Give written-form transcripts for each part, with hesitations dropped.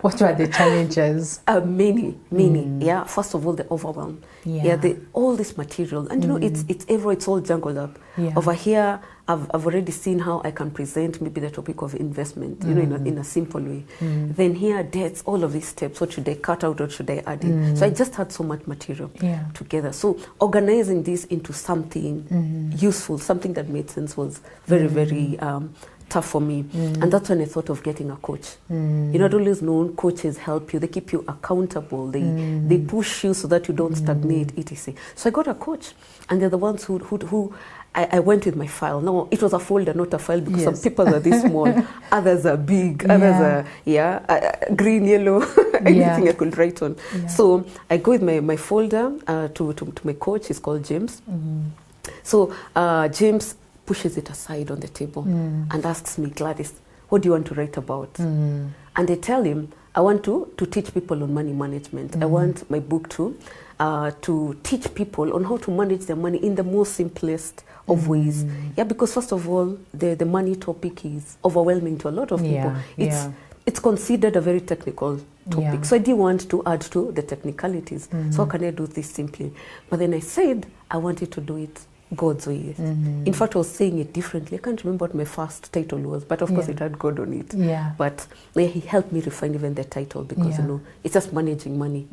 What were the challenges? Many. Yeah. First of all, the overwhelm. Yeah. All this material, and you know, it's everywhere. It's all jungled up. Yeah. Over here, I've already seen how I can present maybe the topic of investment, you know, in a simple way. Then here, debts, all of these steps. What should I cut out? What should I add in? So I just had so much material together. So organizing this into something useful, something that made sense, was very, very tough for me. And that's when I thought of getting a coach. You know, I'd always known coaches help you. They keep you accountable. They push you so that you don't stagnate, etc. So I got a coach, and they're the ones who I went with my file. No, it was a folder, not a file, because some papers are this small, others are big, others are green, yellow, anything I could write on. So I go with my folder to my coach. He's called James. So James pushes it aside on the table and asks me, Gladys, what do you want to write about? And I tell him, I want to teach people on money management. I want my book to teach people on how to manage their money in the most simplest of ways. Yeah, because first of all, the money topic is overwhelming to a lot of people. It's considered a very technical topic. So I didn't want to add to the technicalities. So how can I do this simply? But then I said, I wanted to do it God's way. In fact, I was saying it differently. I can't remember what my first title was, but of course it had God on it. But he helped me refine even the title, because you know, it's just managing money.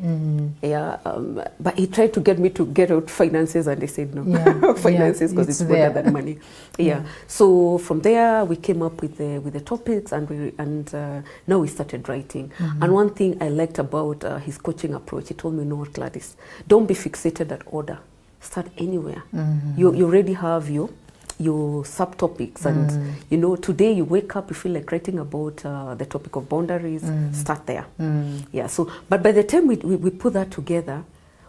But he tried to get me to get out finances, and I said no. Finances, because it's better than money. So from there we came up with the topics, and now we started writing. And one thing I liked about his coaching approach, he told me, no, Gladys, don't be fixated at order. Start anywhere. You already have your subtopics, and you know, today you wake up, you feel like writing about the topic of boundaries. Start there. So but by the time we put that together,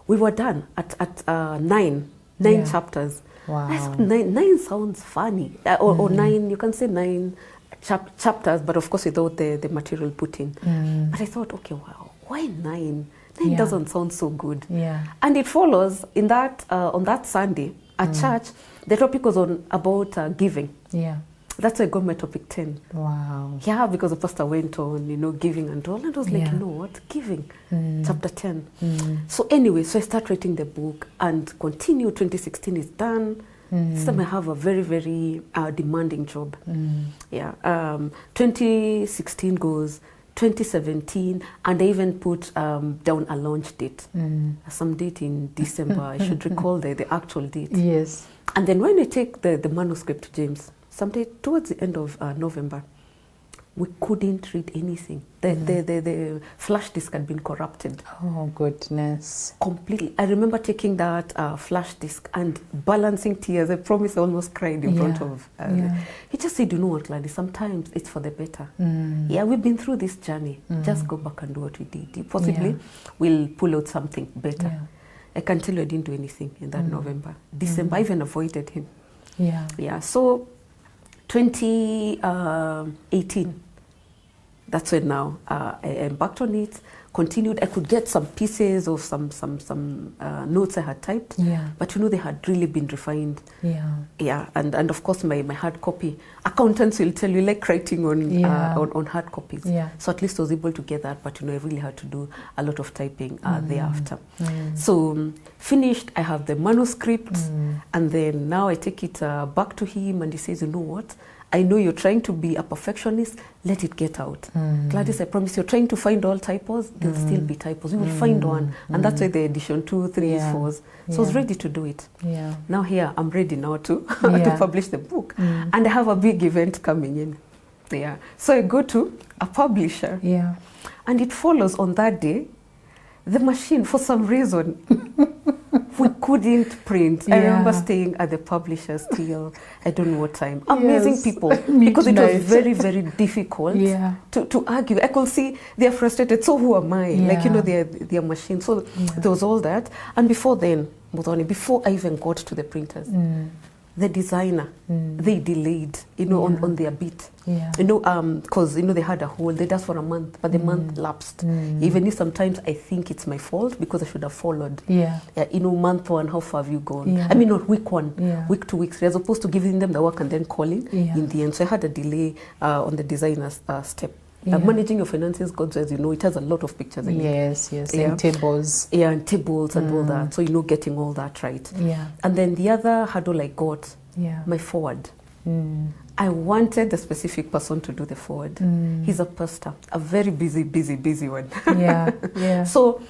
we were done at nine chapters. Wow. I thought nine sounds funny, or nine, you can say nine chapters, but of course without the material put in. But I thought, okay, wow, why nine? It doesn't sound so good. And it follows in that on that Sunday at church, the topic was about giving. That's why I got my topic 10. Wow. Yeah, because the pastor went on, you know, giving and all, and I was like, you know what, giving, chapter 10. So anyway, so I start writing the book and continue. 2016 is done. This time I have a very, very demanding job. 2016 goes. 2017, and I even put down a launch date, some date in December. I should recall the actual date. Yes. And then when I take the manuscript to James, someday towards the end of November, we couldn't read anything. The flash disk had been corrupted. Oh, goodness. Completely. I remember taking that flash disk and balancing tears. I promise I almost cried in front of... He just said, you know what, Gladys, sometimes it's for the better. We've been through this journey. Just go back and do what we did. Possibly we'll pull out something better. I can tell you I didn't do anything in that November. December, I even avoided him. So 2018, that's when now I embarked on it, continued. I could get some pieces of some notes I had typed, but you know, they had really been refined. And of course my hard copy. Accountants will tell you, like writing on hard copies. So at least I was able to get that, but you know, I really had to do a lot of typing thereafter. So finished, I have the manuscript, and then now I take it back to him, and he says, you know what? I know you're trying to be a perfectionist, let it get out. Gladys, I promise, you're trying to find all typos, there'll still be typos. You will find one. And that's why the edition 2, 3, 4s. So I was ready to do it. Now here, I'm ready now to publish the book. And I have a big event coming in. So I go to a publisher. And it follows on that day, the machine, for some reason, we couldn't print. I remember staying at the publisher's till I don't know what time. Amazing people, because it was very, very difficult to argue. I could see they're frustrated. So who am I? Like, you know, they're machine. So there was all that. And before then, before I even got to the printers, the designer, they delayed, you know, on their bit. You know, because, you know, they had a hold. They asked for a month, but the month lapsed. Even if sometimes I think it's my fault, because I should have followed. You know, month one, how far have you gone? I mean, not week one, week 2 weeks. As opposed to giving them the work and then calling in the end. So I had a delay on the designer's step. Managing your finances, God, as you know, it has a lot of pictures in it. Yes, and tables. Yeah, and tables and all that. So, getting all that right. Yeah. And then the other hurdle I got, my forward. I wanted a specific person to do the forward. He's a pastor, a very busy one. Yeah. So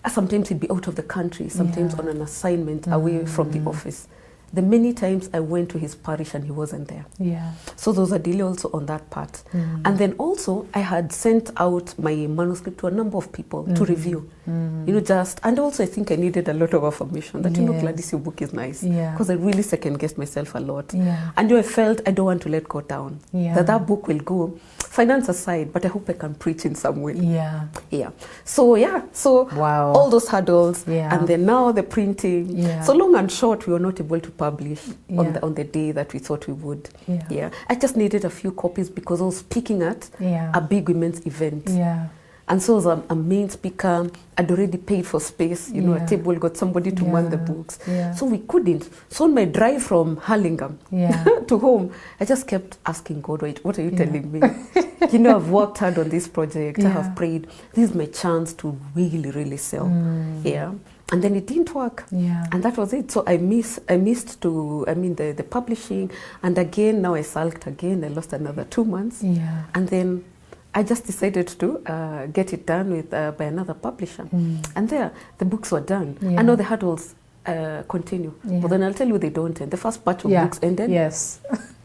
sometimes he'd be out of the country, sometimes on an assignment away from the office. The many times I went to his parish and he wasn't there. Yeah. So there was a delay also on that part. And then also I had sent out my manuscript to a number of people to review. And also I think I needed a lot of affirmation that, Gladys, your book is nice. Because I really second-guessed myself a lot. And I felt I don't want to let go down. That book will go, finance aside, but I hope I can preach in some way. So wow. all those hurdles, and then now the printing. So long and short, we were not able to publish on the day that we thought we would. I just needed a few copies because I was speaking at a big women's event. And so as a main speaker, I'd already paid for space, a table, got somebody to man the books. So we couldn't. So on my drive from Hurlingham to home, I just kept asking God, wait, what are you telling me? I've worked hard on this project. I have prayed. This is my chance to really sell. And then it didn't work. And that was it. So I missed the publishing. And again, now I sulked again. I lost another 2 months. And then I just decided to get it done with by another publisher. And there, the books were done. I know the hurdles continue. But then I'll tell you they don't end. The first batch of books ended.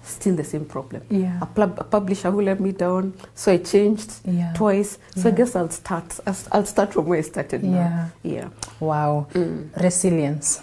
Still the same problem. A publisher who let me down. So I changed twice. So I guess I'll start from where I started now. Wow. Resilience.